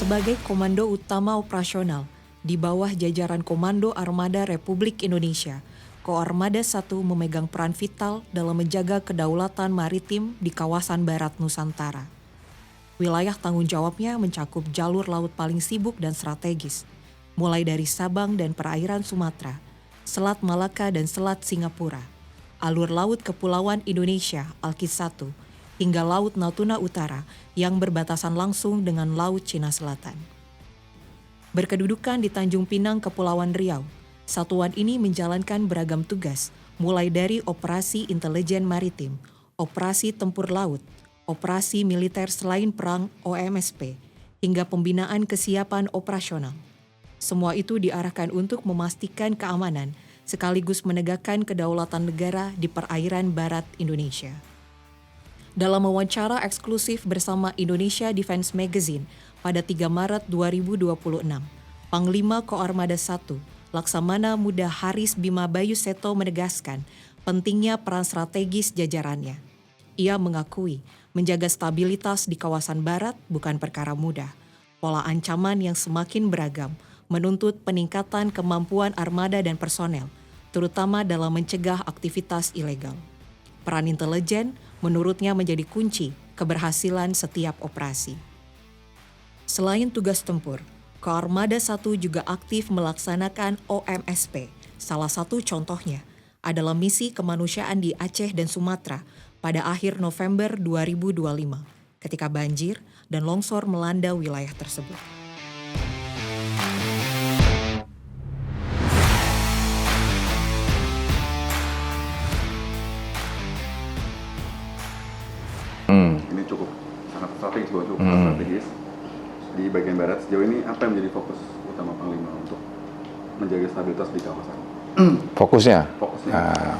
Sebagai Komando Utama Operasional di bawah jajaran Komando Armada Republik Indonesia, Koarmada 1 memegang peran vital dalam menjaga kedaulatan maritim di kawasan Barat Nusantara. Wilayah tanggung jawabnya mencakup jalur laut paling sibuk dan strategis, mulai dari Sabang dan perairan Sumatera, Selat Malaka dan Selat Singapura, alur laut Kepulauan Indonesia Alkis 1, hingga Laut Natuna Utara yang berbatasan langsung dengan Laut Cina Selatan. Berkedudukan di Tanjung Pinang, Kepulauan Riau, satuan ini menjalankan beragam tugas, mulai dari operasi intelijen maritim, operasi tempur laut, operasi militer selain perang OMSP, hingga pembinaan kesiapan operasional. Semua itu diarahkan untuk memastikan keamanan sekaligus menegakkan kedaulatan negara di perairan barat Indonesia. Dalam wawancara eksklusif bersama Indonesia Defense Magazine pada 3 Maret 2026, Panglima Koarmada 1, Laksamana Muda Haris Bima Bayu Seto menegaskan pentingnya peran strategis jajarannya. Ia mengakui menjaga stabilitas di kawasan barat bukan perkara mudah. Pola ancaman yang semakin beragam menuntut peningkatan kemampuan armada dan personel, terutama dalam mencegah aktivitas ilegal. Peran intelijen menurutnya menjadi kunci keberhasilan setiap operasi. Selain tugas tempur, Koarmada 1 juga aktif melaksanakan OMSP. Salah satu contohnya adalah misi kemanusiaan di Aceh dan Sumatera pada akhir November 2025, ketika banjir dan longsor melanda wilayah tersebut. Ini cukup sangat strategis, cukup strategis. Di bagian barat sejauh ini apa yang menjadi fokus utama Panglima untuk menjaga stabilitas di kawasan?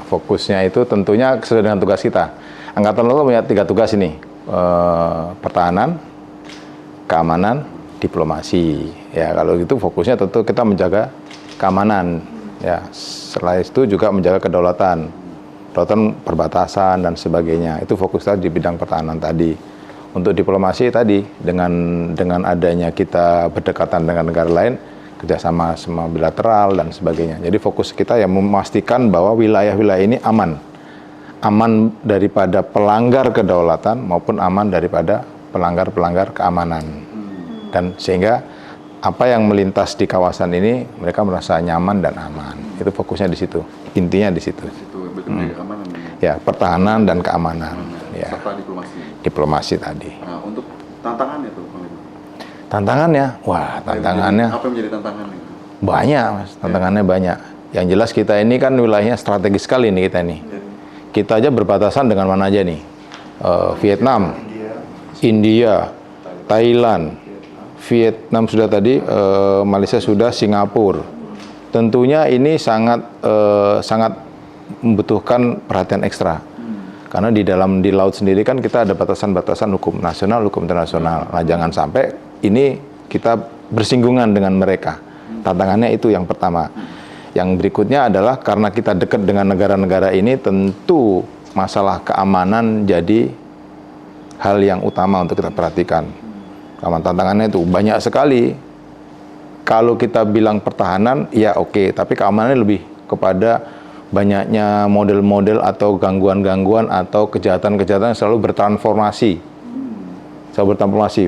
Fokusnya itu tentunya sesuai dengan tugas kita. Angkatan Laut punya 3 tugas ini, pertahanan, keamanan, diplomasi. Ya kalau gitu fokusnya tentu kita menjaga keamanan. Ya selain itu juga menjaga kedaulatan perbatasan dan sebagainya. Itu fokus tadi di bidang pertahanan tadi. Untuk diplomasi tadi dengan adanya kita berdekatan dengan negara lain, kerjasama sama bilateral dan sebagainya. Jadi fokus kita yang memastikan bahwa wilayah-wilayah ini aman daripada pelanggar kedaulatan maupun aman daripada pelanggar keamanan. Dan sehingga apa yang melintas di kawasan ini mereka merasa nyaman dan aman. Itu fokusnya di situ. Intinya di situ. Ya, pertahanan dan keamanan. Ya. Serta diplomasi tadi. Nah, untuk tantangannya tuh, Panglima? Tantangannya, tantangannya. Apa yang menjadi tantangannya? Banyak, Mas. Tantangannya banyak. Yang jelas kita ini kan wilayahnya strategis sekali nih kita nih. Kita aja berbatasan dengan mana aja nih? Vietnam, India, Thailand, Vietnam sudah tadi, Malaysia sudah, Singapura. Tentunya ini sangat membutuhkan perhatian ekstra. Karena di laut sendiri kan kita ada batasan-batasan hukum nasional, hukum internasional. Nah, jangan sampai ini kita bersinggungan dengan mereka. Tantangannya itu yang pertama. Yang berikutnya adalah karena kita dekat dengan negara-negara ini, tentu masalah keamanan jadi hal yang utama untuk kita perhatikan. Tantangannya itu banyak sekali. Kalau kita bilang pertahanan, ya oke, tapi keamanannya lebih kepada banyaknya model-model atau gangguan-gangguan atau kejahatan-kejahatan yang selalu bertransformasi.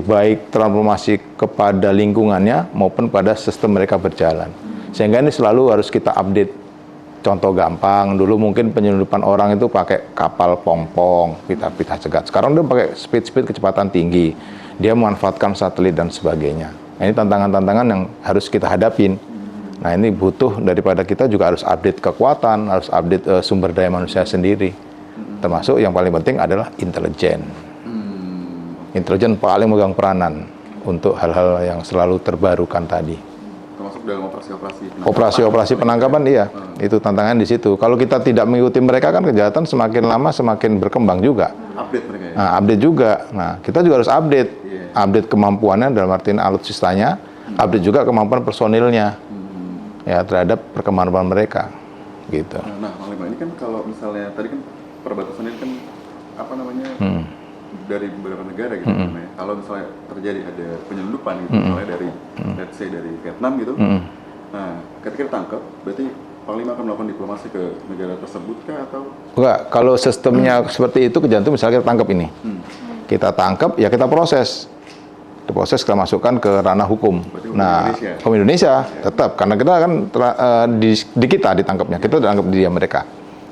Baik transformasi kepada lingkungannya maupun pada sistem mereka berjalan. Sehingga ini selalu harus kita update. Contoh gampang, dulu mungkin penyelundupan orang itu pakai kapal pong-pong, pita-pita cegat. Sekarang dia pakai speed kecepatan tinggi. Dia memanfaatkan satelit dan sebagainya. Nah, ini tantangan-tantangan yang harus kita hadapin. Nah, ini butuh daripada kita juga harus update kekuatan, harus update sumber daya manusia sendiri. Termasuk yang paling penting adalah intelijen. Intelijen paling memegang peranan untuk hal-hal yang selalu terbarukan tadi. Termasuk dalam operasi penangkapan, iya. Itu tantangan di situ. Kalau kita tidak mengikuti mereka kan kejahatan semakin lama semakin berkembang juga. Update mereka ya? Nah, update juga. Nah, kita juga harus update. Update kemampuannya dalam artian alutsistanya, update juga kemampuan personilnya. Ya, terhadap perkembangan mereka gitu. Nah, Panglima, ini kan kalau misalnya tadi kan perbatasan ini kan dari beberapa negara gitu ya. Kalau misalnya terjadi ada penyelundupan gitu, misalnya dari let's say dari Vietnam gitu. Nah, ketika ditangkap berarti Panglima akan melakukan diplomasi ke negara tersebut kah atau? Enggak, kalau sistemnya seperti itu kejantung misalnya kita tangkap ini. Kita tangkap ya kita proses. Diproses kita masukkan ke ranah hukum. Nah, hukum Indonesia tetap karena kita kan di kita ditangkapnya, kita ditangkap di mereka.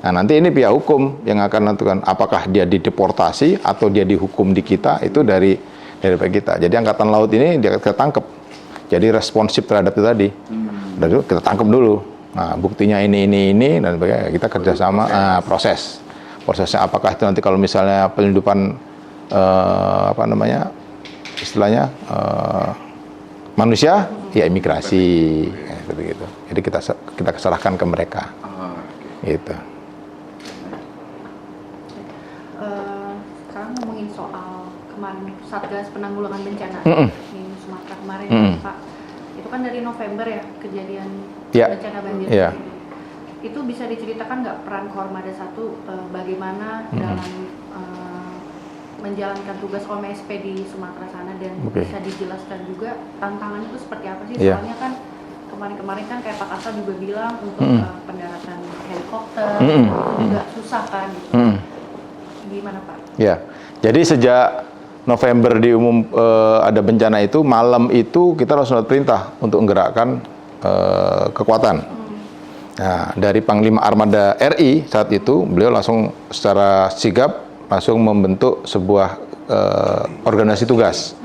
Nah, nanti ini pihak hukum yang akan menentukan apakah dia dideportasi atau dia dihukum di kita, itu dari pihak kita. Jadi Angkatan Laut ini dia kita tangkap. Jadi responsif terhadap itu tadi. Dari itu kita tangkap dulu. Nah, buktinya ini dan sebagainya. Kita kerjasama proses. Prosesnya apakah itu nanti kalau misalnya penyelundupan istilahnya manusia, ya imigrasi, ya, seperti itu. Jadi kita serahkan ke mereka, gitu. Sekarang ngomongin soal kemarin Satgas Penanggulangan Bencana di Sumatera kemarin, Pak. Itu kan dari November ya kejadian bencana banjir. Itu bisa diceritakan nggak peran Kormada 1 bagaimana dalam menjalankan tugas OMSP di Sumatera sana dan bisa dijelaskan juga tantangannya itu seperti apa sih? Soalnya kan kemarin kan kayak Pak Kasal juga bilang untuk pendaratan helikopter itu juga susah kan gitu. Gimana Pak? Ya, jadi sejak November ada bencana itu, malam itu kita langsung perintah untuk menggerakkan kekuatan. Nah, dari Panglima Armada RI saat itu, beliau langsung secara sigap langsung membentuk sebuah organisasi tugas.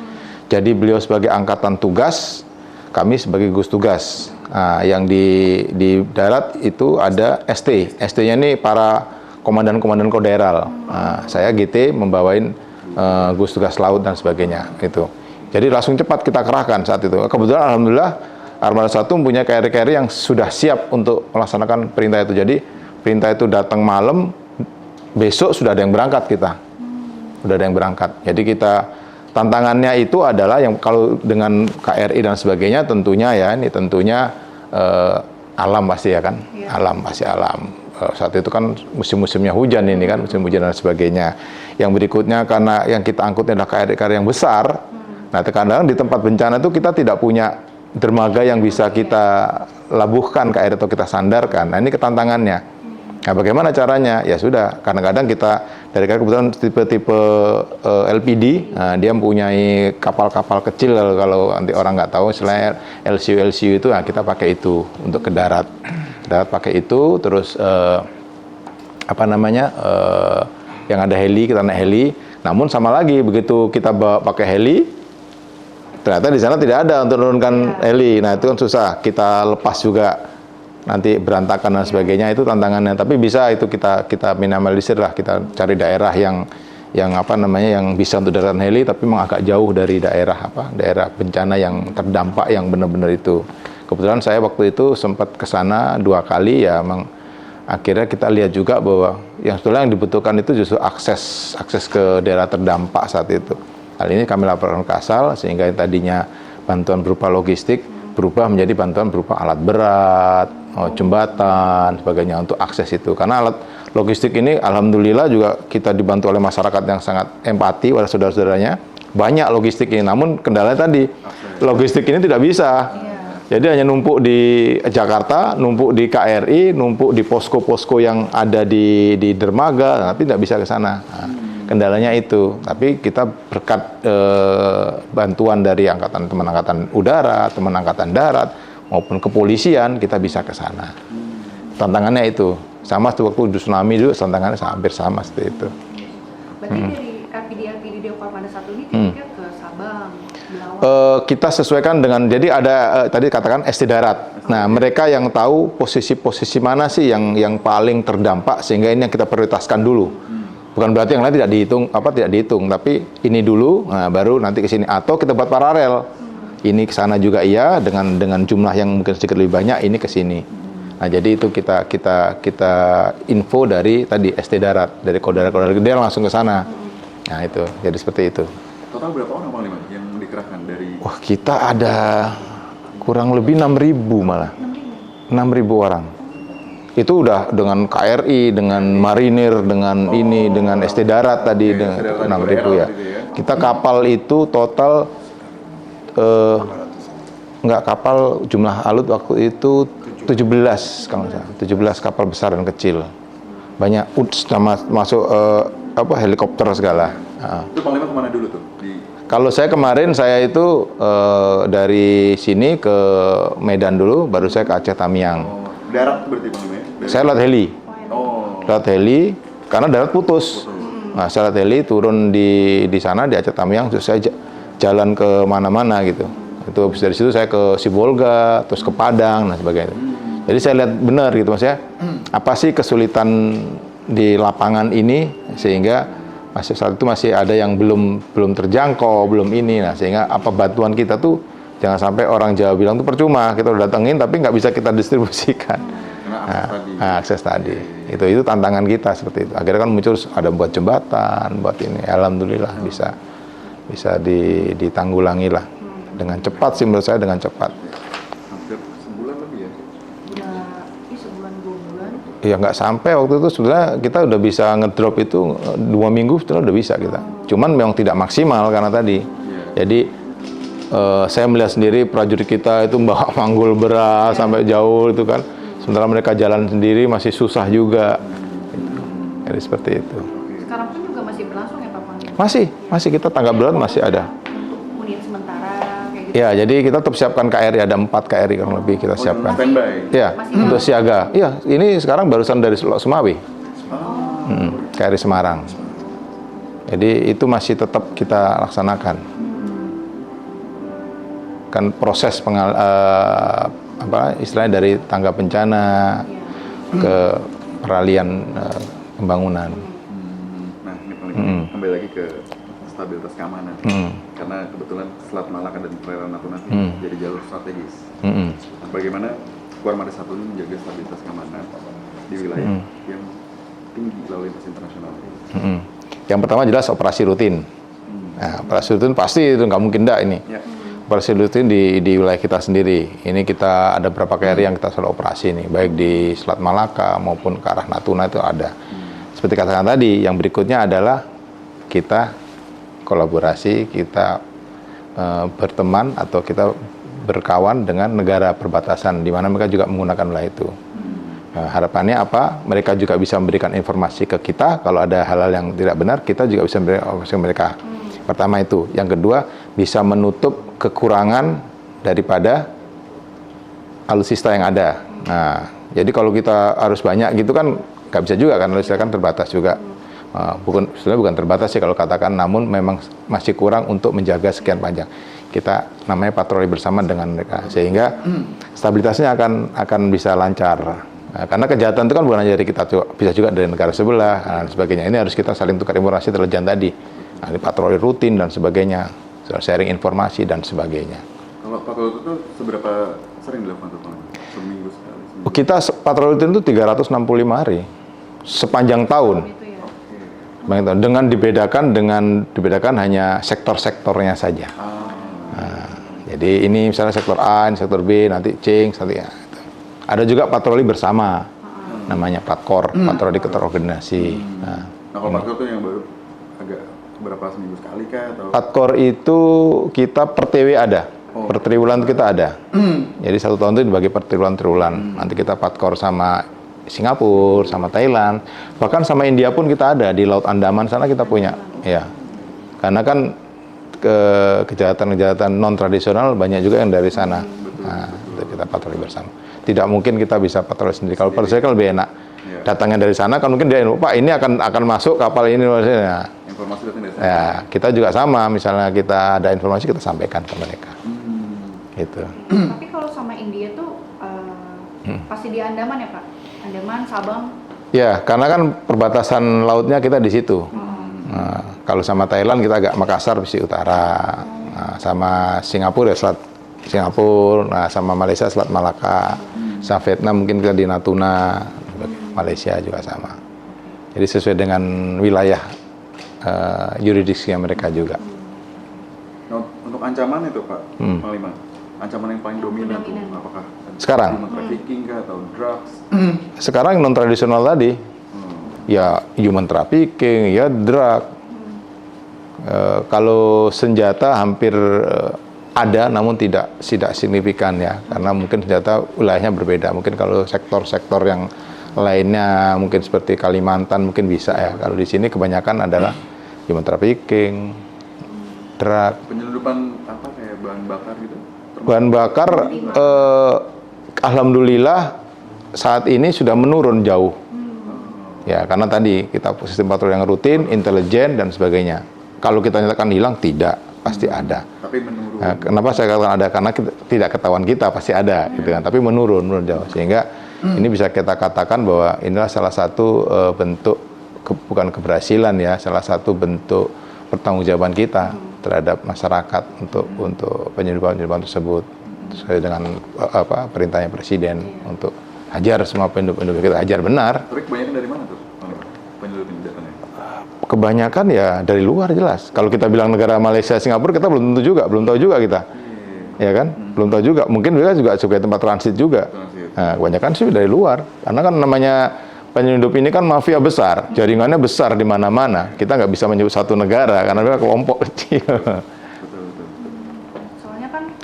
Jadi beliau sebagai angkatan tugas, kami sebagai gugus tugas. Nah, yang di darat itu ada ST. ST-nya ini para komandan-komandan koderal. Nah, saya GT membawain gugus tugas laut dan sebagainya. Gitu. Jadi langsung cepat kita kerahkan saat itu. Kebetulan alhamdulillah Armada 1 mempunyai KRI-KRI yang sudah siap untuk melaksanakan perintah itu. Jadi perintah itu datang malam, besok sudah ada yang berangkat kita. Sudah ada yang berangkat. Jadi kita tantangannya itu adalah yang kalau dengan KRI dan sebagainya tentunya ya, ini tentunya alam pasti ya kan. Alam pasti alam. Saat itu kan musim-musimnya hujan ini kan, musim hujan dan sebagainya. Yang berikutnya karena yang kita angkutnya adalah KRI-KRI yang besar. Nah, terkadang di tempat bencana itu kita tidak punya dermaga yang bisa kita labuhkan KRI atau kita sandarkan. Nah, ini ketantangannya. Nah, bagaimana caranya? Ya sudah, kadang-kadang kita dari kebetulan tipe-tipe LPD, nah, dia mempunyai kapal-kapal kecil kalau nanti orang nggak tahu, selain LCU itu, nah, kita pakai itu untuk ke darat. Darat pakai itu, terus yang ada heli, kita naik heli. Namun sama lagi, begitu kita pakai heli, ternyata di sana tidak ada untuk menurunkan heli. Nah, itu kan susah. Kita lepas juga. Nanti berantakan dan sebagainya, itu tantangannya. Tapi bisa itu kita minimalisir lah, kita cari daerah yang bisa untuk daratan heli tapi memang agak jauh dari daerah bencana yang terdampak yang benar-benar itu. Kebetulan saya waktu itu sempat ke sana 2 kali ya, memang akhirnya kita lihat juga bahwa yang sebetulnya yang dibutuhkan itu justru akses ke daerah terdampak saat itu. Hal ini kami laporkan ke Kasal sehingga yang tadinya bantuan berupa logistik berubah menjadi bantuan berupa alat berat, jembatan, sebagainya untuk akses itu. Karena alat logistik ini alhamdulillah juga kita dibantu oleh masyarakat yang sangat empati pada saudara-saudaranya. Banyak logistik ini, namun kendalanya tadi logistik ini tidak bisa. Jadi hanya numpuk di Jakarta, numpuk di KRI, numpuk di posko-posko yang ada di dermaga, tapi tidak bisa ke sana. Nah, kendalanya itu. Tapi kita berkat bantuan dari teman angkatan udara, teman angkatan darat, maupun kepolisian, kita bisa ke sana. Tantangannya itu. Sama seperti waktu tsunami dulu, tantangannya hampir sama seperti itu. Berarti dari RPD Kormada 1 ini titiknya ke Sabang, Belawan? Kita sesuaikan dengan, jadi ada tadi katakan ST darat. Nah, mereka yang tahu posisi-posisi mana sih yang paling terdampak, sehingga ini yang kita prioritaskan dulu. Bukan berarti yang lain tidak dihitung, tapi ini dulu, nah, baru nanti ke sini. Atau kita buat paralel. Ini ke sana juga iya, dengan jumlah yang mungkin sedikit lebih banyak, ini ke sini. Nah, jadi itu kita info dari tadi ST darat, dari kodar gede langsung ke sana. Nah, itu. Jadi seperti itu. Total berapa orang Panglima yang dikerahkan dari? Wah, kita ada kurang lebih 6.000 malah. 6.000 orang. Itu udah dengan KRI, dengan marinir, dengan ini, dengan ST Darat tadi, dengan 6.000 ya. Kita kapal itu total, nggak kapal, jumlah alut waktu itu 17, kalau nggak salah. 17 kapal besar dan kecil. Banyak masuk helikopter segala. Itu Panglima kemana dulu tuh? Kalau saya kemarin, saya itu dari sini ke Medan dulu, baru saya ke Aceh Tamiang. Darat berarti Panglima ya? Saya lewat heli. Lewat heli, karena darat putus. Nah, saya lewat heli, turun di sana, di Aceh Tamiang, terus saya jalan ke mana-mana gitu. Itu habis dari situ saya ke Sibolga, terus ke Padang, dan sebagainya. Jadi saya lihat benar gitu, maksudnya, apa sih kesulitan di lapangan ini, sehingga saat itu masih ada yang belum terjangkau, belum ini, nah sehingga apa bantuan kita tuh jangan sampai orang Jawa bilang tuh percuma kita udah datengin tapi nggak bisa kita distribusikan. Akses tadi. Itu tantangan kita seperti itu. Akhirnya kan muncul ada buat jembatan, buat ini. Alhamdulillah bisa ditanggulangi lah dengan cepat sih, menurut saya dengan cepat. Hampir sebulan lebih ya? Sebulan 2 bulan. Ya nggak sampai waktu itu sebenarnya kita udah bisa ngedrop itu 2 minggu sebenarnya udah bisa kita. Cuman memang tidak maksimal karena tadi. Jadi saya melihat sendiri prajurit kita itu membawa manggul beras sampai jauh itu kan. Sementara mereka jalan sendiri masih susah juga. Jadi seperti itu. Sekarang pun juga masih berlangsung ya Pak Panglima? Masih kita tanggap darurat masih ada. Untuk unit sementara kayak gitu. Ya, jadi kita tetap siapkan KRI, ada 4 KRI kurang lebih kita siapkan. Standby? Ya, untuk siaga. Iya, ini sekarang barusan dari Sumawi. KRI Semarang. Jadi itu masih tetap kita laksanakan. Kan proses istilahnya dari tangga bencana ke peralihan pembangunan. Nah, ini Panglima kembali lagi ke stabilitas keamanan. Karena kebetulan Selat Malaka dan perairan Natuna jadi jalur strategis. Nah, bagaimana Armada 1 ini menjaga stabilitas keamanan di wilayah yang tinggi lalu lintas internasional? Yang pertama jelas operasi rutin. Nah, operasi rutin pasti itu nggak mungkin enggak ini. Operasi rutin di wilayah kita sendiri. Ini kita ada beberapa KRI yang kita selalu operasi nih, baik di Selat Malaka maupun ke arah Natuna itu ada. Seperti katakan tadi, yang berikutnya adalah kita kolaborasi, kita berteman atau kita berkawan dengan negara perbatasan di mana mereka juga menggunakan wilayah itu. Harapannya apa? Mereka juga bisa memberikan informasi ke kita kalau ada hal-hal yang tidak benar, kita juga bisa memberikan informasi ke mereka. Pertama itu. Yang kedua, bisa menutup kekurangan daripada alutsista yang ada. Nah, jadi kalau kita harus banyak gitu kan nggak bisa juga kan, alutsista kan terbatas juga. Sebenarnya bukan terbatas sih kalau katakan, namun memang masih kurang untuk menjaga sekian panjang. Kita namanya patroli bersama dengan mereka, sehingga stabilitasnya akan bisa lancar. Nah, karena kejahatan itu kan bukan hanya dari kita, bisa juga dari negara sebelah dan sebagainya. Ini harus kita saling tukar informasi terlebih tadi. Nah, ini patroli rutin dan sebagainya, sharing informasi dan sebagainya. Kalau patroli itu seberapa sering dilakukan tuh Pak? Seminggu sekali? Kita patroli rutin itu 365 hari sepanjang tahun. Dengan dibedakan hanya sektor-sektornya saja. Nah, jadi ini misalnya sektor A, ini sektor B, nanti C, ya. Ada juga patroli bersama, namanya Patkor, patroli keterorganisasi. Nah, kalau Patkor itu yang baru agak berapa seminggu sekali kah? Atau? Patkor itu kita per TW ada, per triwulan kita ada. Jadi 1 tahun itu dibagi per triwulan. Nanti kita Patkor sama Singapura, sama Thailand, bahkan sama India pun kita ada, di Laut Andaman sana kita punya. Ya, karena kan kejahatan-kejahatan non tradisional banyak juga yang dari sana. Nah, itu kita patroli bersama. Tidak mungkin kita bisa patroli sendiri. Kalau patroli kan lebih enak. Datangnya dari sana kan mungkin dia, Pak ini akan masuk kapal ini. Nah, informasi dari sana. Ya, kita juga sama. Misalnya kita ada informasi kita sampaikan ke mereka. Gitu. Tapi kalau sama India tuh pasti di Andaman ya Pak? Andaman, Sabang. Ya, karena kan perbatasan lautnya kita di situ. Nah, kalau sama Thailand kita agak Makassar sisi utara. Nah, sama Singapura ya Selat Singapura. Nah, sama Malaysia Selat Malaka. Sama Vietnam mungkin kita di Natuna. Malaysia juga sama. Jadi sesuai dengan wilayah yurisdiksi mereka juga. Nah, untuk ancaman itu Pak, Panglima, ancaman yang paling dominan tuh? Dominan. Apakah Sekarang? human trafficking kah atau drugs? Sekarang non tradisional tadi, ya human trafficking, ya drug. Kalau senjata hampir ada, namun tidak signifikan ya, karena mungkin senjata wilayahnya berbeda. Mungkin kalau sektor-sektor yang lainnya, mungkin seperti Kalimantan mungkin bisa ya. Kalau di sini kebanyakan adalah human trafficking, drug. Penyelundupan apa kayak bahan bakar gitu? Bahan bakar, alhamdulillah saat ini sudah menurun jauh. Ya, karena tadi kita sistem patroli yang rutin, intelijen dan sebagainya. Kalau kita nyatakan hilang, tidak, pasti ada. Tapi menurun. Nah, kenapa saya katakan ada? Karena tidak ketahuan kita, pasti ada, gitu kan. Tapi menurun jauh. Sehingga ini bisa kita katakan bahwa inilah salah satu bentuk, bukan keberhasilan ya, salah satu bentuk pertanggungjawaban kita terhadap masyarakat untuk penyelundupan tersebut sesuai dengan perintahnya Presiden untuk hajar semua penduduk kita, hajar benar. Tapi kebanyakan dari mana tuh penyelundupan datanya? Kebanyakan ya dari luar jelas. Kalau kita bilang negara Malaysia, Singapura, kita belum tahu juga kita, ya kan? Belum tahu juga. Mungkin mereka juga sebagai tempat transit juga. Nah, kebanyakan sih dari luar, karena kan namanya penyelundup ini kan mafia besar, jaringannya besar di mana-mana. Kita nggak bisa menyebut satu negara karena mereka kelompok kecil. Soalnya kan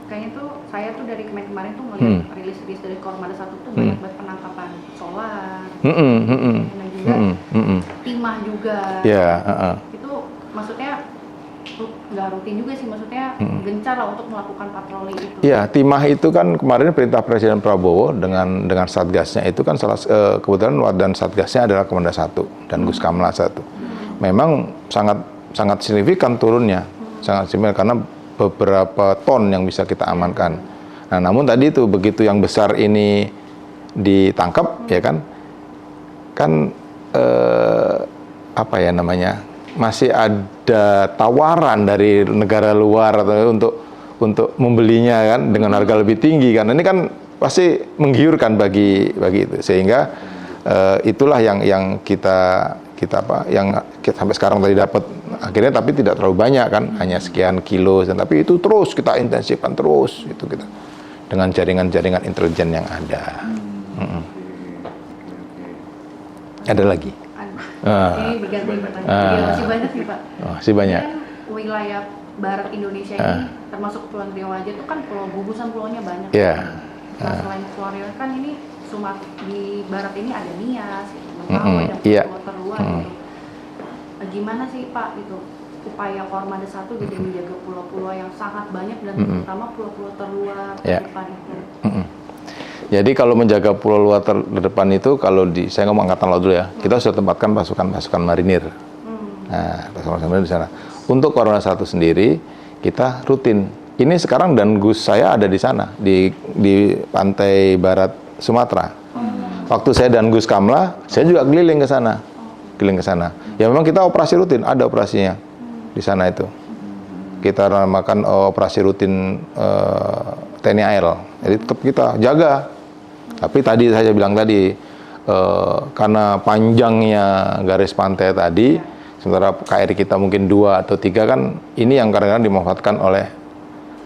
kayaknya tuh saya tuh dari kemarin tuh melihat rilis dari Kormada 1 tuh banyak banget penangkapan solar, dan juga timah juga. Ya, Itu maksudnya nggak rutin juga sih, maksudnya gencar lah untuk melakukan patroli itu. Iya, timah itu kan kemarin perintah Presiden Prabowo dengan satgasnya itu kan kebetulan dan satgasnya adalah Komanda 1 dan Gus Kamla 1. Memang sangat signifikan turunnya, sangat signifikan karena beberapa ton yang bisa kita amankan. Nah, namun tadi itu begitu yang besar ini ditangkap, ya kan apa ya namanya? Masih ada tawaran dari negara luar atau untuk membelinya kan dengan harga lebih tinggi kan. Ini kan pasti menggiurkan bagi itu, sehingga itulah yang kita sampai sekarang tadi dapat akhirnya, tapi tidak terlalu banyak kan, hanya sekian kilo, tapi itu terus kita intensifkan terus itu kita dengan jaringan-jaringan intelijen yang ada. Ada lagi. Ini berganti pertanyaan. Masih banyak nih Pak. Masih banyak. Kan wilayah barat Indonesia ini termasuk Pulau Riau aja tuh kan pulau gugusan, pulaunya banyak. Iya. Nah, selain Pulau Riau kan ini di barat ini ada Nias, gitu, Mentawai, dan pulau terluar gitu. Gimana sih Pak itu upaya Kormada 1 gitu menjaga pulau-pulau yang sangat banyak dan terutama pulau-pulau terluar terdepan itu? Jadi kalau menjaga pulau luar terdepan itu, kalau saya ngomong angkatan laut dulu ya, kita sudah tempatkan pasukan marinir. Nah, pasukan marinir di sana. Untuk Kormada 1 sendiri, kita rutin. Ini sekarang dan Gus saya ada di sana, di pantai barat Sumatera. Waktu saya dan Gus Kamla, saya juga keliling ke sana. Ya memang kita operasi rutin, ada operasinya di sana itu. Kita namakan operasi rutin TNI AL. Jadi tetap kita jaga. Tapi tadi saya bilang tadi, karena panjangnya garis pantai tadi, sementara KRI kita mungkin 2 atau 3 kan, ini yang kadang-kadang dimanfaatkan oleh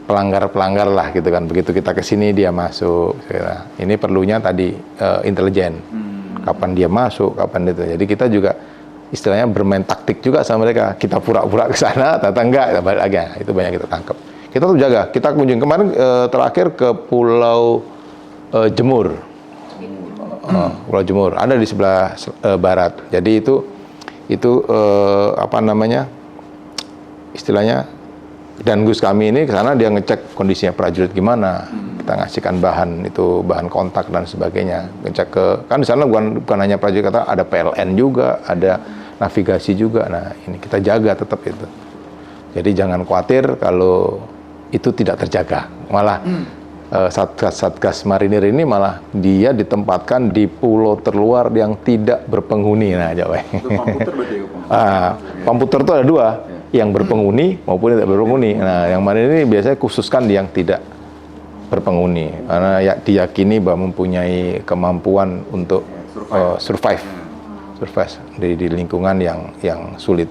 pelanggar-pelanggar lah gitu kan. Begitu kita ke sini dia masuk. Ini perlunya tadi intelijen. Kapan dia masuk, kapan itu. Jadi kita juga istilahnya bermain taktik juga sama mereka. Kita pura-pura ke sana, ternyata enggak, kita balik lagi. Itu banyak kita tangkap. Kita tuh jaga. Kita kunjung kemarin terakhir ke Pulau Jemur. Pulau Jemur ada di sebelah barat. Jadi itu apa namanya? Istilahnya, dan Gus kami ini ke sana dia ngecek kondisinya prajurit gimana. Kita ngasihkan bahan kontak dan sebagainya. Ngecek kan di sana bukan hanya prajurit, kata ada PLN juga, ada navigasi juga. Nah, ini kita jaga tetap itu. Jadi jangan khawatir kalau itu tidak terjaga. Malah Satgas Marinir ini malah dia ditempatkan di pulau terluar yang tidak berpenghuni. Nah, Jawa. Itu komputer berarti ya, komputer itu ada 2, yang berpenghuni maupun tidak berpenghuni. Nah, yang Marinir ini biasanya khususkan yang tidak berpenghuni, karena diyakini bahwa mempunyai kemampuan untuk survive di lingkungan yang sulit.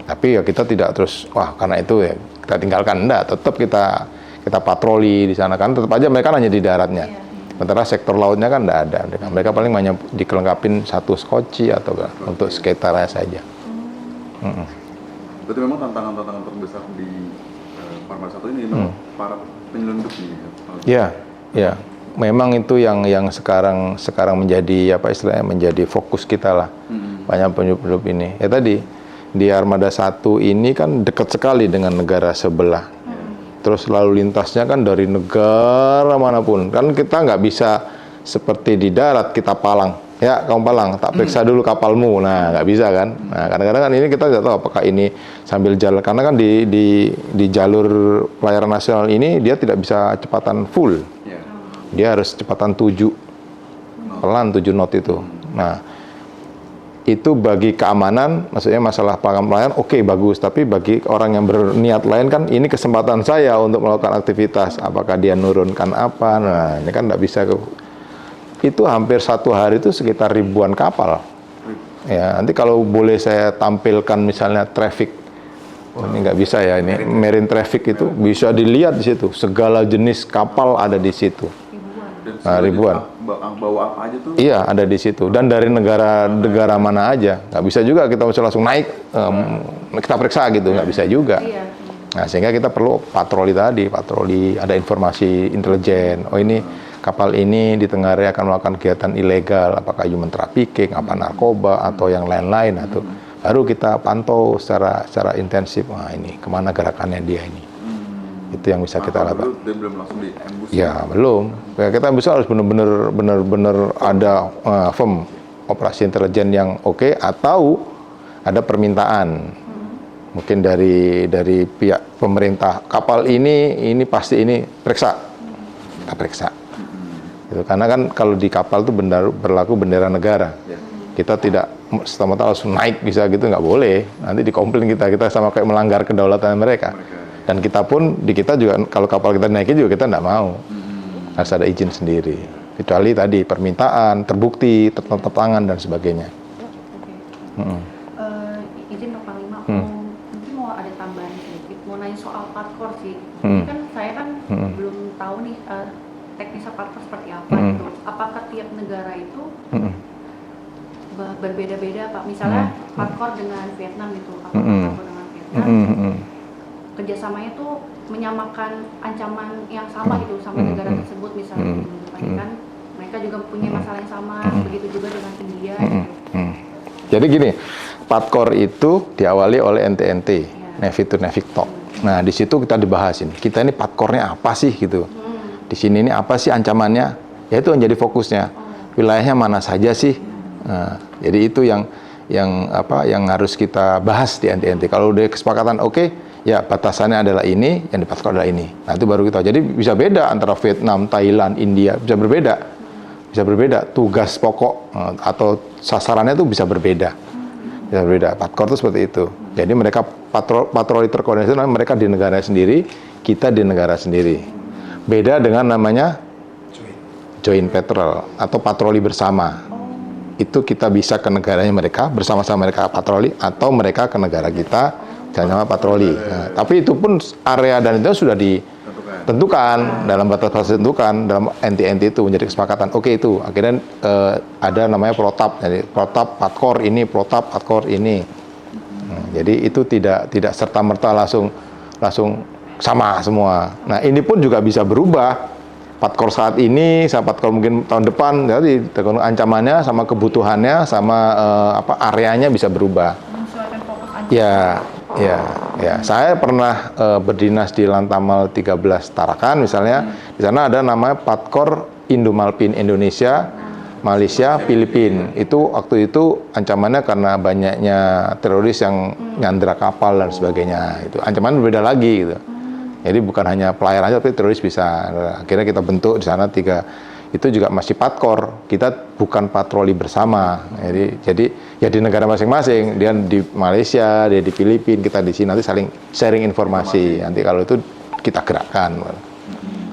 Tapi ya kita tidak terus karena itu ya kita tinggalkan, enggak, tetap kita kita patroli di sana kan tetap aja mereka hanya di daratnya. Sementara sektor lautnya kan nggak ada. Mereka paling hanya dikelengkapin satu skoci atau untuk sekitarnya saja. Berarti memang tantangan-tantangan terbesar di Armada 1 ini memang para penyelundup ini. Ya. Memang itu yang sekarang menjadi apa istilahnya menjadi fokus kita lah. Banyak penyelundup ini. Ya tadi di Armada 1 ini kan dekat sekali dengan negara sebelah. Terus lalu lintasnya kan dari negara manapun. Kan kita nggak bisa seperti di darat kita palang. Ya, kamu palang, tak periksa dulu kapalmu. Nah, nggak bisa kan. Nah, kadang-kadang kan ini kita nggak tahu apakah ini sambil jalan. Karena kan di jalur pelayaran nasional ini dia tidak bisa kecepatan full. Dia harus kecepatan 7. Pelan 7 knot itu. Nah, itu bagi keamanan, maksudnya masalah pelayaran oke, bagus. Tapi bagi orang yang berniat lain kan ini kesempatan saya untuk melakukan aktivitas. Apakah dia nurunkan apa? Nah, ini kan nggak bisa. Itu hampir satu hari itu sekitar ribuan kapal. Ya, nanti kalau boleh saya tampilkan misalnya traffic. Ini nggak bisa ya, ini marine traffic itu bisa dilihat di situ. Segala jenis kapal ada di situ. Ribuan. Bawa apa aja tuh? Iya, ada di situ. Dan dari negara mana aja. Nggak bisa juga kita bisa langsung naik, kita periksa gitu. Nggak bisa juga. Nah, sehingga kita perlu patroli tadi. Patroli, ada informasi intelijen. Oh, ini kapal ini di Tenggara akan melakukan kegiatan ilegal. Apakah human trafficking, apa narkoba, atau yang lain-lain. Atau baru kita pantau secara intensif. Wah, ini kemana gerakannya dia ini. Itu yang bisa kita lakukan. Dia belum langsung di-ambush. Ya, belum. Ya, kita bisa harus benar-benar ada firm operasi intelijen yang oke, atau ada permintaan. Mungkin dari pihak pemerintah, kapal ini pasti ini periksa. Kita periksa. Gitu. Karena kan kalau di kapal itu berlaku bendera negara. Kita tidak serta-merta langsung naik bisa gitu, nggak boleh. Nanti dikomplain kita sama kayak melanggar kedaulatan mereka. Dan kita pun, di kita juga, kalau kapal kita naikin juga kita nggak mau. Harus ada izin sendiri. Kecuali tadi, permintaan, terbukti, tertangkap tangan, dan sebagainya. Izin Pak Panglima, mungkin mau ada tambahan sedikit. Mau nanya soal patkor sih. Kan saya kan belum tahu nih teknisnya patkor seperti apa gitu. Apakah tiap negara itu berbeda-beda Pak? Misalnya patkor dengan Vietnam gitu. Apakah patkor dengan Vietnam? Kerjasamanya tuh menyamakan ancaman yang sama gitu sama negara tersebut, misalnya kan mereka juga punya masalah yang sama, begitu juga dengan India gitu. Jadi gini, patkor itu diawali oleh NTNT, Navy to Navy Talk. Nah, di situ kita dibahasin, kita ini patkornya apa sih gitu. Di sini ini apa sih ancamannya? Ya itu yang jadi fokusnya. Wilayahnya mana saja sih? Nah, jadi itu yang harus kita bahas di NTNT. Kalau udah kesepakatan ya batasannya adalah ini, yang dipatkor adalah ini. Nah, itu baru kita. Jadi bisa beda antara Vietnam, Thailand, India, bisa berbeda. Bisa berbeda. Tugas pokok atau sasarannya itu bisa berbeda. Bisa berbeda. Patkor itu seperti itu. Jadi mereka patroli terkoordinasi, mereka di negara sendiri, kita di negara sendiri. Beda dengan namanya joint patrol atau patroli bersama. Itu kita bisa ke negaranya mereka, bersama-sama mereka patroli, atau mereka ke negara kita, sama patroli. Nah, tapi itu pun area dan itu sudah ditentukan dalam batas-batas tentukan dalam NTNT itu menjadi kesepakatan. Itu akhirnya ada namanya protap. Jadi protap patkor ini, protap patkor ini. Jadi itu tidak serta-merta langsung sama semua. Nah, ini pun juga bisa berubah. Patkor saat ini, sama patkor mungkin tahun depan, jadi ancamannya sama kebutuhannya sama areanya bisa berubah. Menyesuaikan fokus ancaman. Ya. Saya pernah berdinas di Lantamal 13 Tarakan misalnya. Di sana ada namanya Patkor Indo-Malpin Indonesia, Malaysia, Filipina. Itu waktu itu ancamannya karena banyaknya teroris yang nyandra kapal dan sebagainya. Itu ancaman berbeda lagi gitu. Jadi bukan hanya pelayaran aja, tapi teroris bisa. Akhirnya kita bentuk di sana 3. Itu juga masih patkor, kita bukan patroli bersama. Jadi ya di negara masing-masing, dia di Malaysia, dia di Filipina, kita di sini, nanti saling sharing informasi. Nanti kalau itu kita gerakkan.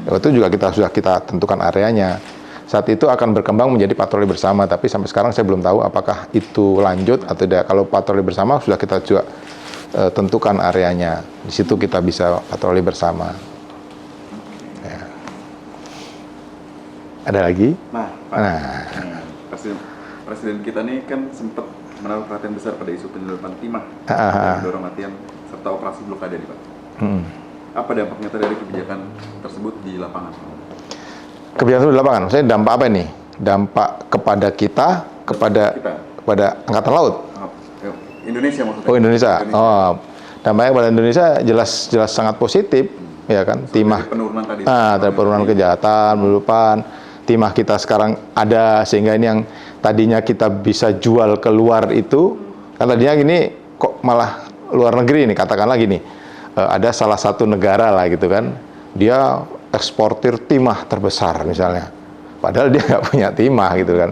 Itu juga sudah kita tentukan areanya. Saat itu akan berkembang menjadi patroli bersama, tapi sampai sekarang saya belum tahu apakah itu lanjut atau tidak. Kalau patroli bersama sudah kita juga tentukan areanya. Di situ kita bisa patroli bersama. Ada lagi? Nah, Pak, Nah. Presiden kita nih kan sempat menaruh perhatian besar pada isu penyelundupan timah, mendorong latihan serta operasi blokade nih Pak. Apa dampak nyata dari kebijakan tersebut di lapangan? Kebijakan di lapangan, maksudnya dampak apa ini? Dampak kepada kita, kepada Angkatan Laut? Indonesia maksudnya. Oh, Indonesia. Oh, dampaknya kepada Indonesia jelas sangat positif, ya kan? Timah. Penurunan tadi. Ada penurunan kejahatan, penyelundupan. Timah kita sekarang ada, sehingga ini yang tadinya kita bisa jual keluar itu, kan tadinya gini kok malah luar negeri nih, katakanlah gini, ada salah satu negara lah gitu kan, dia eksportir timah terbesar misalnya, padahal dia nggak punya timah gitu kan.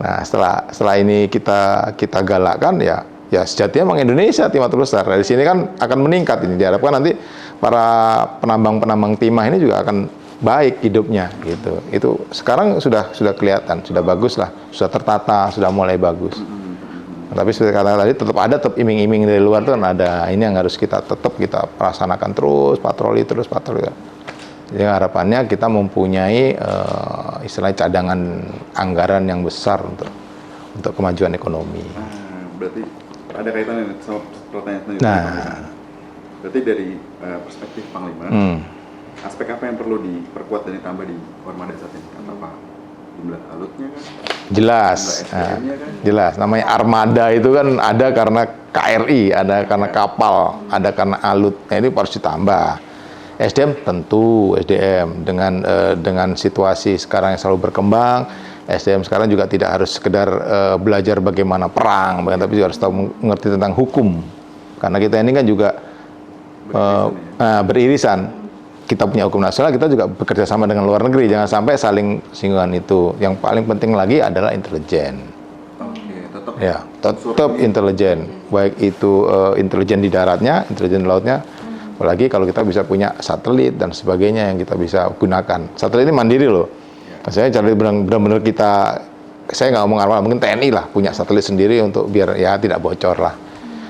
Nah setelah ini kita galakkan ya sejatinya memang Indonesia timah terbesar. Dari sini kan akan meningkat, ini diharapkan nanti para penambang timah ini juga akan baik hidupnya gitu. Itu sekarang sudah kelihatan, sudah bagus lah, sudah tertata, sudah mulai bagus. Tapi seperti kata tadi, tetap iming-iming dari luar tuh kan ada. Ini yang harus kita laksanakan terus, patroli. Jadi harapannya kita mempunyai istilahnya cadangan anggaran yang besar untuk kemajuan ekonomi. Berarti ada kaitannya sama pertanyaan selanjutnya. Nah, berarti dari perspektif Panglima, aspek apa yang perlu diperkuat dan ditambah di Armada saat ini? Apa jumlah alutnya kan? Jelas, kan? jelas. Namanya armada itu kan ada karena KRI, ada karena kapal, ada karena alut. Nah, ini harus ditambah. SDM tentu dengan situasi sekarang yang selalu berkembang, SDM sekarang juga tidak harus sekedar belajar bagaimana perang, tapi juga harus tahu mengerti tentang hukum. Karena kita ini kan juga beririsan. Kita punya hukum nasional, kita juga bekerja sama dengan luar negeri, jangan sampai saling singgungan itu. Yang paling penting lagi adalah intelijen. Tetap intelijen, baik itu intelijen di daratnya, intelijen di lautnya, apalagi kalau kita bisa punya satelit dan sebagainya yang kita bisa gunakan. Satelit ini mandiri loh. Saya cari benar-benar saya nggak ngomong armada, mungkin TNI lah punya satelit sendiri untuk biar ya tidak bocor lah,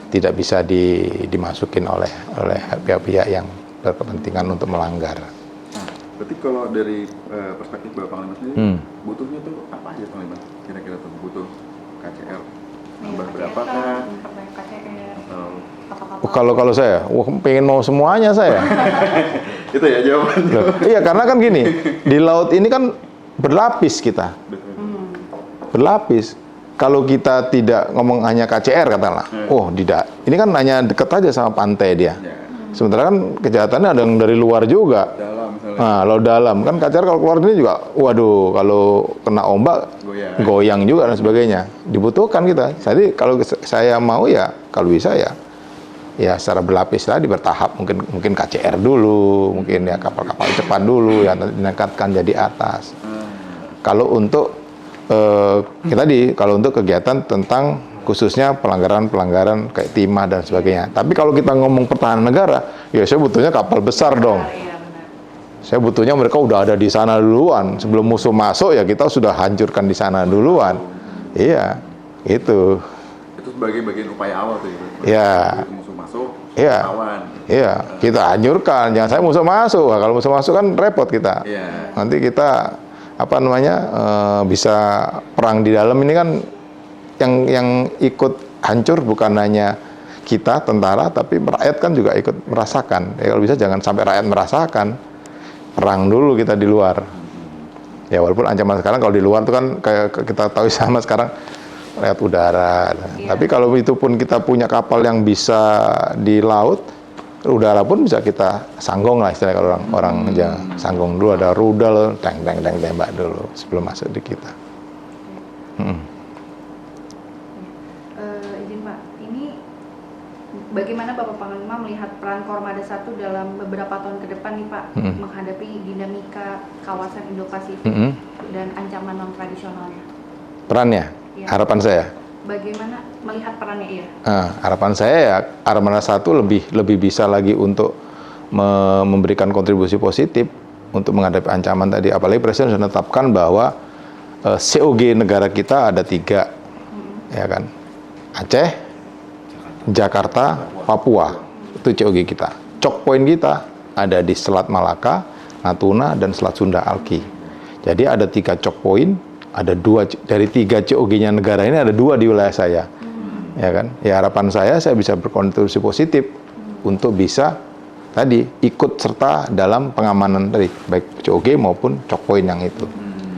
tidak bisa dimasukin oleh pihak-pihak yang berkepentingan untuk melanggar. Nah, berarti kalau dari perspektif Bapak Panglima sendiri, butuhnya tuh apa aja Panglima? Kira-kira tuh butuh KCR nambah berapa kah? Kalau saya, pengen mau semuanya saya. Itu ya jawabannya. Iya, karena kan gini, di laut ini kan berlapis kita. Berlapis. Kalau kita tidak ngomong hanya KCR katakanlah, tidak. Ini kan hanya dekat aja sama pantai dia. Sementara kan kejahatannya ada yang dari luar juga. Dalam misalnya. Nah, laut dalam kan KCR kalau keluar ini juga, waduh, kalau kena ombak goyang juga dan sebagainya. Dibutuhkan kita. Jadi kalau saya mau ya, kalau bisa ya secara berlapis tadi bertahap. Mungkin KCR dulu, mungkin ya kapal-kapal cepat dulu yang diningkatkan jadi atas. Kalau untuk kalau untuk kegiatan tentang khususnya pelanggaran kayak timah dan sebagainya. Tapi kalau kita ngomong pertahanan negara, ya saya butuhnya kapal besar dong. Saya butuhnya mereka udah ada di sana duluan. Sebelum musuh masuk ya kita sudah hancurkan di sana duluan. Iya, itu. Itu sebagai bagian upaya awal tuh. Iya. Musuh masuk, lawan. Iya, kita hancurkan. Jangan saya musuh masuk. Nah, kalau musuh masuk kan repot kita. Iya. Nanti kita bisa perang di dalam ini kan. Yang ikut hancur bukan hanya kita tentara, tapi rakyat kan juga ikut merasakan. Ya, kalau bisa jangan sampai rakyat merasakan. Perang dulu kita di luar. Ya walaupun ancaman sekarang kalau di luar itu kan kayak kita tahu sama sekarang lewat udara. Tapi kalau itu pun kita punya kapal yang bisa di laut, udara pun bisa kita sanggong lah istilahnya kalau orang sanggong dulu, ada rudal, tembak dulu sebelum masuk di kita. Bagaimana Bapak Panglima melihat peran Kormada 1 dalam beberapa tahun ke depan nih Pak, menghadapi dinamika kawasan Indo-Pasifik dan ancaman non-tradisionalnya? Perannya? Ya. Harapan saya? Bagaimana melihat perannya ya? Harapan saya ya Armada 1 lebih bisa lagi untuk memberikan kontribusi positif untuk menghadapi ancaman tadi. Apalagi Presiden sudah menetapkan bahwa COG negara kita ada 3, ya kan? Aceh, Jakarta, Papua, itu COG kita. Choke point kita ada di Selat Malaka, Natuna, dan Selat Sunda Alki. Jadi ada 3 choke point, ada 2 dari 3 COG-nya negara ini ada 2 di wilayah saya. Ya kan? Ya harapan saya bisa berkontribusi positif untuk bisa tadi ikut serta dalam pengamanan dari baik COG maupun choke point yang itu.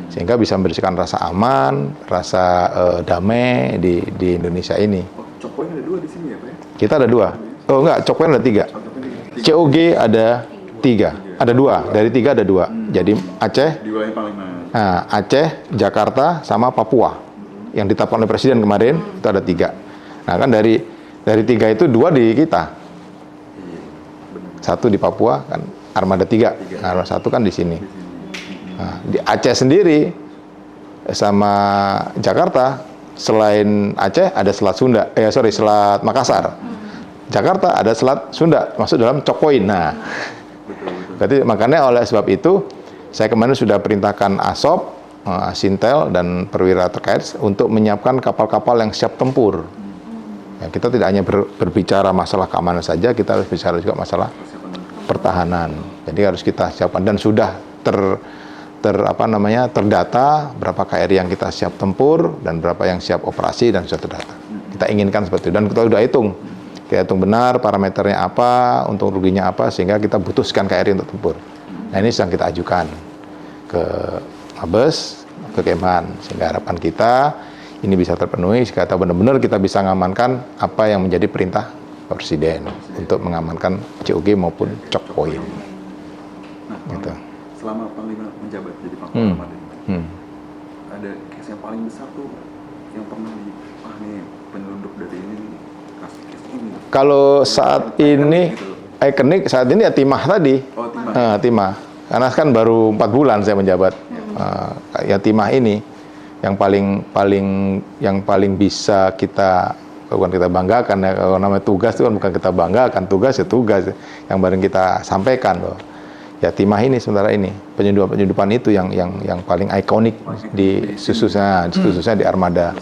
Sehingga bisa memberikan rasa aman, rasa damai di Indonesia ini. Oh, choke point ada 2 di sini ya, Pak ya? Kita ada 2. Oh enggak, choke point ada 3. COG ada 3. Ada 2. Dari 3 ada 2. Jadi Aceh, Di wilayah Panglima. nah, Aceh, Jakarta, sama Papua. Yang ditetapkan oleh Presiden kemarin itu ada 3. Nah kan dari 3 itu 2 di kita. 1 di Papua kan armada 3. Nah, armada 1 kan di sini. Nah, di Aceh sendiri sama Jakarta selain Aceh ada Selat Sunda, Selat Makassar. Jakarta ada Selat Sunda masuk dalam choke point. Nah, berarti makanya oleh sebab itu saya kemarin sudah perintahkan ASOP, Asintel dan perwira terkait untuk menyiapkan kapal-kapal yang siap tempur. Ya, kita tidak hanya berbicara masalah keamanan saja, kita harus bicara juga masalah pertahanan. Jadi harus kita siapkan dan sudah terdata berapa KRI yang kita siap tempur dan berapa yang siap operasi dan sudah terdata. Kita inginkan seperti itu dan kita sudah hitung. Kita hitung benar parameternya apa, untung ruginya apa sehingga kita butuhkan KRI untuk tempur. Nah, ini sedang kita ajukan ke Mabes, ke Kemhan sehingga harapan kita ini bisa terpenuhi sehingga benar-benar kita bisa mengamankan apa yang menjadi perintah Presiden untuk mengamankan COG maupun choke point. Nah, Gitu. selama Panglima menjabat jadi Panglima ini, ada case yang paling besar tuh yang pernah penyelundup dari ini kasus ini. Kalau saat ini ikonik saat ini ya Timah tadi. Oh, Timah. Timah. Karena kan baru 4 bulan saya menjabat. Ya Timah ini yang paling bisa kita bukan kita banggakan ya, kalau namanya tugas itu kan bukan kita banggakan, tugas ya tugas yang bareng kita sampaikan loh. Ya Timah ini sementara ini penyelundupan itu yang paling ikonik di khususnya di Armada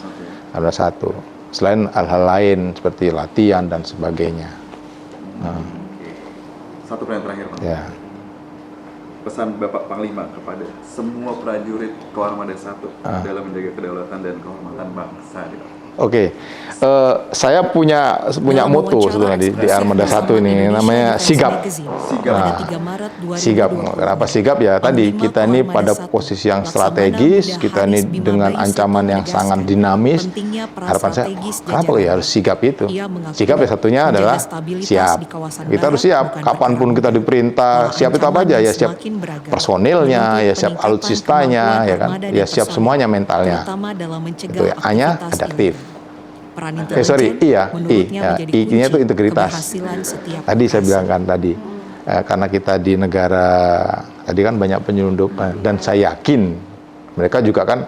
1. Selain hal-hal lain seperti latihan dan sebagainya. Satu pertanyaan terakhir, Pak. Ya. Pesan Bapak Panglima kepada semua prajurit Koarmada 1 dalam menjaga kedaulatan dan kehormatan bangsa. Oke, saya punya moto sebenarnya di Armada 1 ini namanya sigap. Sigap. Kenapa sigap ya? Tadi kita ini pada posisi yang strategis, kita ini dengan ancaman yang sangat dinamis. Harapan saya, kenapa ya harus sigap itu? Sigap ya satunya adalah siap. Kita harus siap. Kapanpun kita diperintah, siap itu apa aja ya? Siap personilnya, ya siap alutsistanya, ya kan? Ya siap semuanya mentalnya. Itu ya. A-nya adaptif. I-nya itu integritas. Tadi saya bilangkan tadi, karena kita di negara, tadi kan banyak penyelundup, dan saya yakin mereka juga kan,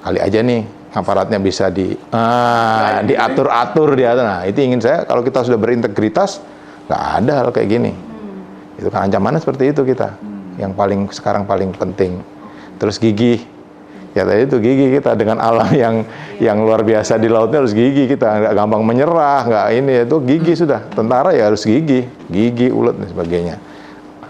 kali aja nih aparatnya bisa diatur-atur di atas. Nah, itu ingin saya, kalau kita sudah berintegritas, nggak ada hal kayak gini. Itu kan ancamannya seperti itu kita, yang sekarang paling penting. Terus gigih. Ya tadi itu gigi kita dengan alam yang luar biasa di lautnya harus gigi kita, nggak gampang menyerah, nggak ini itu gigi sudah. Tentara ya harus gigi, ulet dan sebagainya.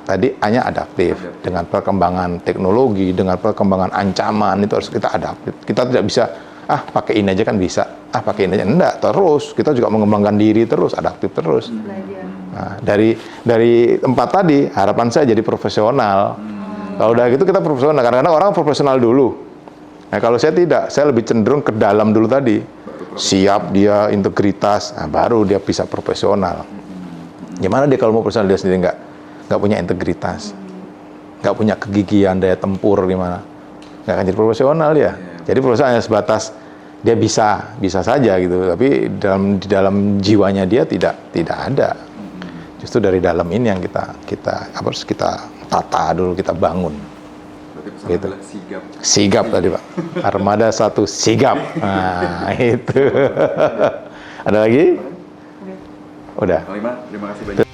Tadi hanya adaptif dengan perkembangan teknologi, dengan perkembangan ancaman itu harus kita adaptif. Kita tidak bisa pakai ini aja kan bisa, pakai ini aja enggak, terus kita juga mengembangkan diri terus, adaptif terus. Nah, dari 4 tadi harapan saya jadi profesional. Kalau udah gitu kita profesional, karena orang profesional dulu. Nah, kalau saya tidak, saya lebih cenderung ke dalam dulu tadi. Siap dia, integritas, baru dia bisa profesional. Gimana dia kalau mau profesional dia sendiri nggak punya integritas, nggak punya kegigihan, daya tempur gimana? Nggak akan jadi profesional ya. Jadi profesional hanya sebatas dia bisa saja gitu, tapi di dalam jiwanya dia tidak ada. Justru dari dalam ini yang kita harus kita tata dulu, kita bangun. Gitu. Sigap tadi Pak. Armada 1 sigap. Nah, itu. Ada lagi? Udah. Panglima, terima kasih banyak.